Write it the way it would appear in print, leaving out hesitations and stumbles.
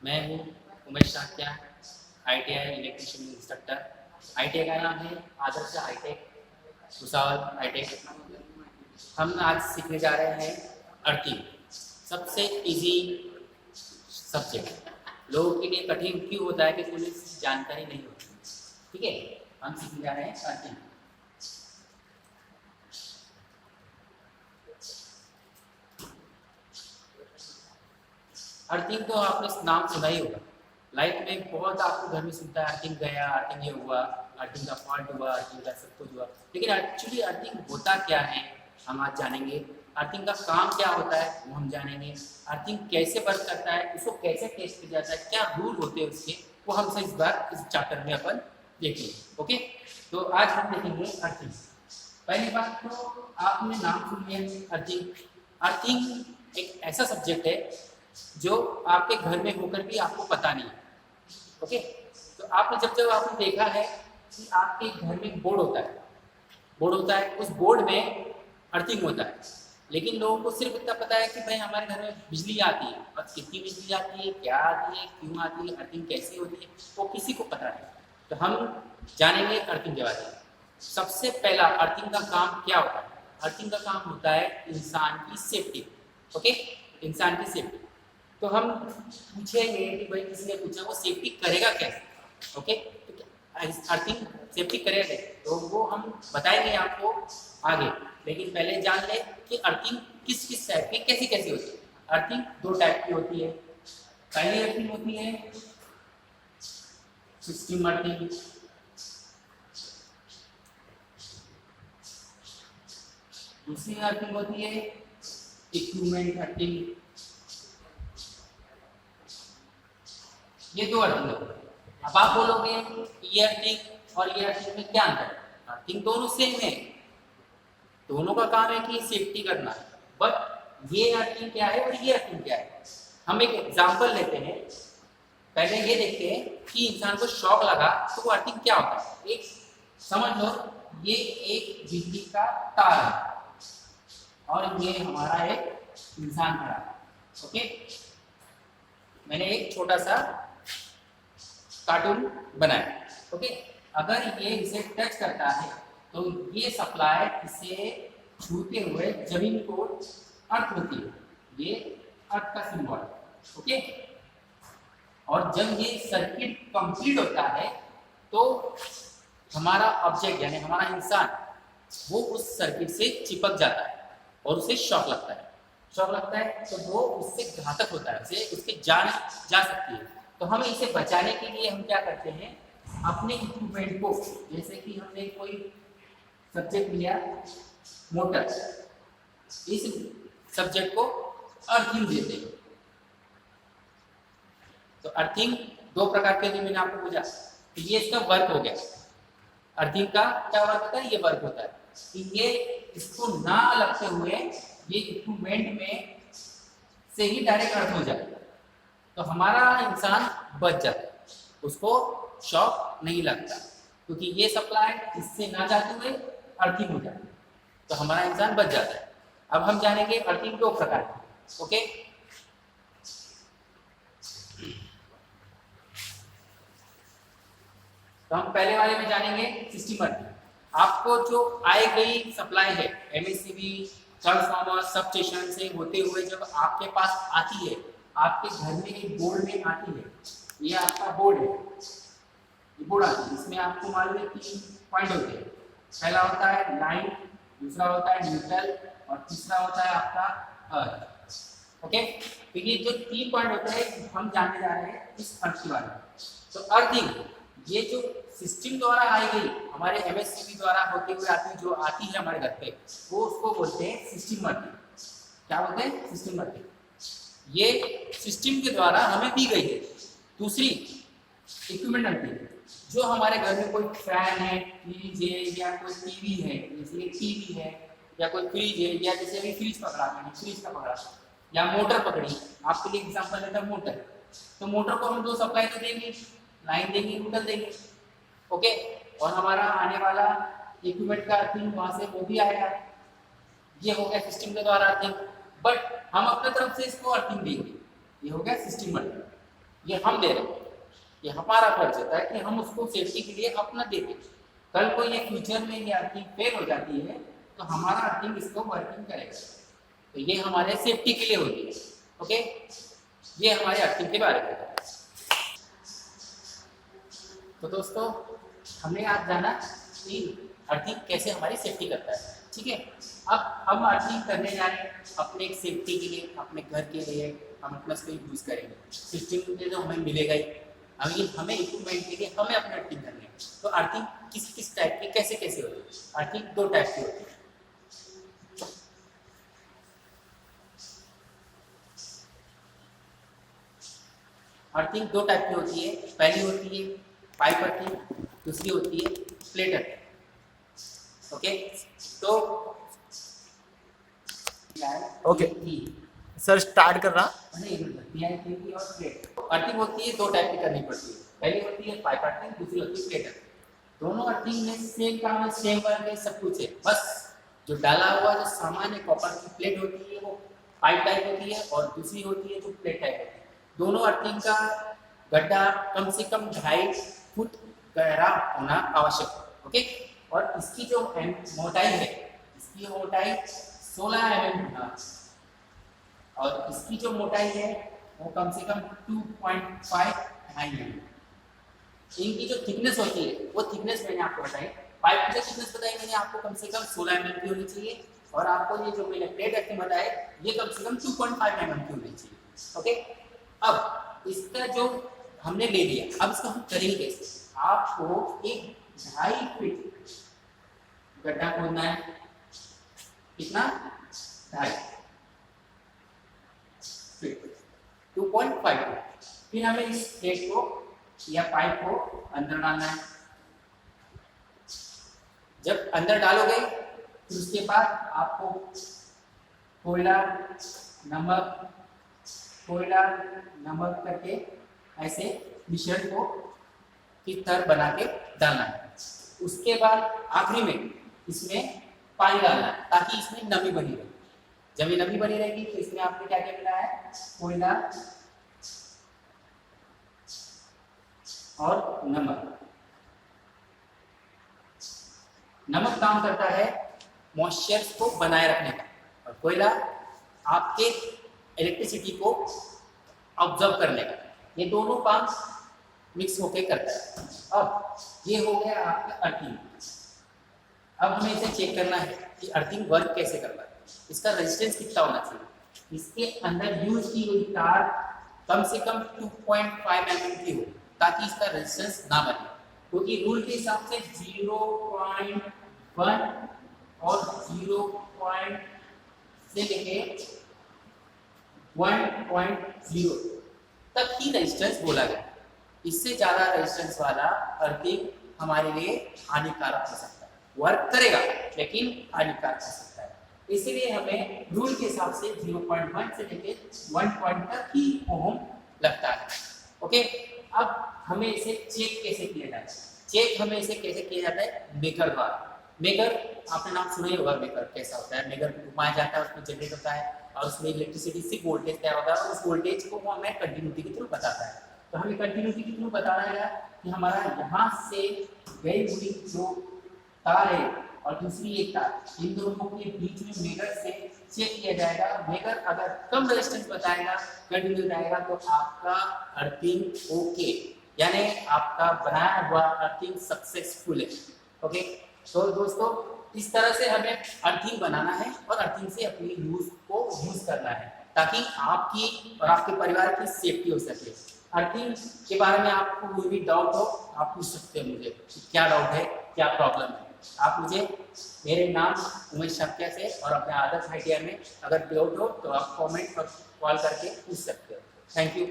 मैं हूँ Umesh Shakya, ITI electrician instructor. ITI का नाम है आदर्श हाईटेक भुसावल हाईटेक। हम आज सीखने जा रहे हैं अर्थिंग, सबसे इजी सब्जेक्ट। लोगों के लिए कठिन क्यों होता है कि उन्हें जानकारी नहीं होती। ठीक है, हम सीखने जा रहे हैं अर्थिंग। अर्थिंग तो आपने नाम सुना ही होगा। लाइफ में बहुत आपको घर में सुनता है अर्थिंग गया, अर्थिंग ये हुआ, अर्थिंग का फॉल्ट हुआ, अर्थिंग का सब कुछ हुआ। लेकिन एक्चुअली अर्थिंग होता क्या है हम आज जानेंगे। अर्थिंग का काम क्या होता है वो हम जानेंगे। अर्थिंग कैसे वर्क करता है, उसको कैसे टेस्ट किया जाता है, क्या रूल होते हैं उसके, वो हम इस बार इस चैप्टर में अपन देखेंगे। ओके, तो आज हम देखेंगे अर्थिंग। पहली बात तो आपने नाम सुन लिया अर्थिंग। अर्थिंग एक ऐसा सब्जेक्ट है जो आपके घर में होकर भी आपको पता नहीं है। ओके, तो आपने जब आपने देखा है कि आपके घर में बोर्ड होता है, उस बोर्ड में अर्थिंग होता है, लेकिन लोगों को सिर्फ इतना पता है कि भाई हमारे घर में बिजली आती है, और कितनी बिजली आती है, क्या आती है, क्यों आती है, अर्थिंग कैसी होती है, वो किसी को पता नहीं। तो हम जानेंगे अर्थिंग के बारे में। सबसे पहला अर्थिंग का काम क्या होता है। अर्थिंग का काम होता है इंसान की सेफ्टी। ओके, इंसान की सेफ्टी। तो हम पूछेंगे कि भाई किसी ने पूछा वो सेफ्टी करेगा कैसे। ओके, तो अर्थिंग सेफ्टी करेगा कैसे, तो वो हम बताएंगे आपको आगे। लेकिन पहले जान ले कि अर्थिंग किस किस टाइप की कैसी कैसी होती है। अर्थिंग दो टाइप की होती है। पहली अर्थिंग होती है सिस्टम अर्थिंग, दूसरी अर्थिंग होती है इक्विपमेंट अर्थिंग। ये दो अर्थिंग होती है। अब आप बोलोगे ये अर्थिंग और ये अर्थिंग में क्या अंतर है। अर्थिंग दोनों सेम है, दोनों का काम है कि सेफ्टी करना है, बट ये अर्थिंग क्या है और ये अर्थिंग क्या है। हम एक एग्जांपल लेते हैं। पहले ये देखते हैं कि इंसान को शॉक लगा तो वो अर्थिंग क्या होता है। एक समझ लो, ये एक बिजली का तार है और ये हमारा एक इंसान खड़ा है। ओके, मैंने एक छोटा सा कार्टून बनाया। ओके, अगर ये इसे टच करता है तो ये सप्लाई इसे छूते हुए जमीन को अर्थ होती है, ये अर्थ का सिंबल। ओके, और जब ये सर्किट कंप्लीट होता है तो हमारा ऑब्जेक्ट यानी हमारा इंसान वो उस सर्किट से चिपक जाता है और उसे शॉक लगता है। शॉक लगता है तो वो उससे घातक होता है, उसे उसकी जान जा सकती है। तो हमें इसे बचाने के लिए हम क्या करते हैं, अपने इक्विपमेंट को, जैसे कि हमने कोई सब्जेक्ट लिया मोटर, इस सब्जेक्ट को अर्थिंग देते हैं। तो अर्थिंग दो प्रकार के, मैंने आपको पूछा तो ये इसका वर्क हो गया। अर्थिंग का क्या वर्क होता है, ये वर्क होता है कि ये इसको ना लगते हुए ये इक्विपमेंट में से ही डायरेक्ट अर्थ हो जाए तो हमारा इंसान बच जाता है, उसको शॉक नहीं लगता, क्योंकि ये सप्लाई इससे ना जाते हुए अर्थिंग हो जाती है तो हमारा इंसान बच जाता है। अब हम जानेंगे अर्थिंग दो प्रकार की। ओके, तो हम पहले वाले में जानेंगे सिस्टम अर्थिंग। आपको जो आई गई सप्लाई है MSCB, ट्रांसफार्मर, सब स्टेशन से होते हुए जब आपके पास आती है, आपके घर में एक बोर्ड में आती है, ये आपका बोर्ड है, ये बोर्ड आती है, इसमें आपको मालूम है 3 पॉइंट होते हैं। पहला होता है लाइन, दूसरा होता है न्यूट्रल और तीसरा होता है आपका अर्थ। ओके, तो ये जो 3 पॉइंट होते हैं हम जानने जा रहे हैं इस अर्थ के बारे में। तो अर्थिंग ये जो सिस्टम द्वारा आई गई, हमारे MSCB द्वारा होते हुए जो आती है हमारे घर पे, वो उसको बोलते हैं सिस्टम अर्थिंग। क्या बोलते हैं, सिस्टम अर्थिंग। ये सिस्टम के द्वारा हमें दी गई है। दूसरी इक्विपमेंट अर्थिंग, जो हमारे घर में कोई फैन है, फ्रिज है या कोई टीवी है, जैसे टीवी है या कोई फ्रिज है, या जैसे अभी फ्रिज पकड़ा, मैंने फ्रिज का पकड़ा, या मोटर पकड़ी, आपके लिए एग्जाम्पल लेता है मोटर। तो मोटर को हम दो सप्लाई तो देंगे, लाइन देंगे, न्यूट्रल देंगे। ओके, और हमारा आने वाला इक्विपमेंट का अर्थिंग वहां से वो भी आएगा। ये हो गया सिस्टम के द्वारा अर्थिंग, बट हम अपने तरफ से इसको अर्थिंग देंगे, ये हो गया सिस्टम अर्थिंग। ये हम दे रहे हैं, ये हमारा फर्ज होता है कि हम उसको सेफ्टी के लिए अपना दे दें। कल को ये फ्यूचर में ये अर्थिंग फेल हो जाती है तो हमारा अर्थिंग इसको वर्किंग करेगा, तो ये हमारे सेफ्टी के लिए होती है। ओके, ये हमारे अर्थिंग के बारे में है। तो दोस्तों हमने आज जाना कि अर्थिंग कैसे हमारी सेफ्टी करता है। ठीक है, अब हम अर्थिंग करने जा रहे हैं अपने सेफ्टी के लिए, अपने घर के लिए हम अपना इसको यूज़ करेंगे। सिस्टम में जो हमें मिलेगा ही, हमें इक्विपमेंट के लिए हमें अपने अर्थिंग करनी है। तो अर्थिंग किस किस टाइप की कैसे कैसे होती है? अर्थिंग दो टाइप की होती है। अर्थिंग दो टाइप की होती है। पहली होती है पाइप अर्थिंग, दूसरी होती है प्लेट अर्थिंग। ओके, तो ओके सर स्टार्ट कर रहा। और प्लेट अर्थिंग होती है दो टाइप की करनी पड़ती है। पहली होती है पाइप अर्थिंग, दूसरी होती है प्लेट अर्थिंग। दोनों अर्थिंग में सेम काम है, सेम वर्क है, सब कुछ है। बस जो डाला हुआ जो सामान है कॉपर की प्लेट होती है वो पाइप टाइप होती है और दूसरी होती है जो प्लेट टाइप होती है। दोनों अर्थिंग का गड्ढा कम से कम 2.5 फुट गहरा होना आवश्यक है। ओके, और इसकी जो मोटाई है, इसकी मोटाई 16 mm होना और इसकी जो मोटाई है वो कम से कम 2.5 mm। इनकी जो थिकनेस होती है वो थिकनेस मैंने आपको बताई, पाइप की जो थिकनेस बताई मैंने आपको कम से कम 16 mm की होनी चाहिए, और आपको ये जो मैंने प्लेट अर्थिंग बताया ये कम से कम 2.5 mm की होनी चाहिए। ओके, अब इसका जो हमने ले लिया, अब इसको हम करेंगे कैसे? आपको एक 2.5 फीट गड्ढा खोदना है। कितना? 2.5 फीट, 2.5 फीट। फिर हमें इस प्लेट को या पाइप को अंदर डालना है। जब अंदर डालोगे तो उसके बाद आपको कोयला नमक करके ऐसे मिश्रण को की तरह बना के डालना है। उसके बाद आखिरी में इसमें पानी डालना है ताकि इसमें नमी बनी रहे। जब ये नमी बनी रहेगी तो इसमें आपने क्या क्या मिला है? कोयला और नमक। नमक काम करता है मॉइस्चर को बनाए रखने का, और कोयला आपके इलेक्ट्रिसिटी को ऑब्जर्व करने का। ये दोनों काम मिक्स होकर करता है। अब ये हो गया आपका अर्थिंग। अब हमें इसे चेक करना है कि अर्थिंग वर्क कैसे करता है, इसका रेजिस्टेंस कितना होना चाहिए। इसके अंदर यूज की हुई तार कम से कम 2.5 mm की हो ताकि इसका रेजिस्टेंस ना बने, क्योंकि रूल के हिसाब से 0.1 और 0. से लेके 1.0 तक ही रेजिस्टेंस बोला गया। इससे ज़्यादा रेजिस्टेंस वाला अर्थिंग हमारे लिए हानिकारक हो सकता है। वर्क करेगा लेकिन हानिकारक हो सकता है, इसलिए हमें रूल के हिसाब से 0.1 से लेके 1 तक ही ओम लगता है। ओके, अब हमें इसे चेक कैसे किया जाता है? चेक हमें इसे कैसे किया जाता है? मेकर द्वारा। मेकर आपने नाम सुना ही होगा। मेकर कैसा होता है? मेकर को घुमाया जाता है, उसमें जनरेट होता है और उसमें इलेक्ट्रिसिटी से वोल्टेज तैयार होता है और उस वोल्टेज को वो हमें कंटिन्यूटी के थ्रू बताता है। तो हमें कंटिन्यूटी के थ्रू बताना है कि हमारा यहाँ से गई हुई जो तार है और दूसरी एक तार, इन दोनों के बीच में मेकर से चेक किया जाएगा। मेकर अगर कम रेजिस्टेंस बताएगा, कंटिन्यू जाएगा, तो आपका अर्थिंग ओके, यानी आपका बनाया हुआ अर्थिंग सक्सेसफुल है। ओके, तो दोस्तों इस तरह से हमें अर्थिंग बनाना है और अर्थिंग से अपनी यूज करना है ताकि आपकी और आपके परिवार की सेफ्टी हो सके। अर्थिंग के बारे में आपको कोई भी डाउट हो आप पूछ सकते हैं मुझे, क्या डाउट है, क्या प्रॉब्लम है। आप मुझे मेरे नाम उमेश शाक्या से और अपने आदर्श आइडिया में अगर डाउट हो तो आप कमेंट और कॉल करके पूछ सकते हो। Thank you.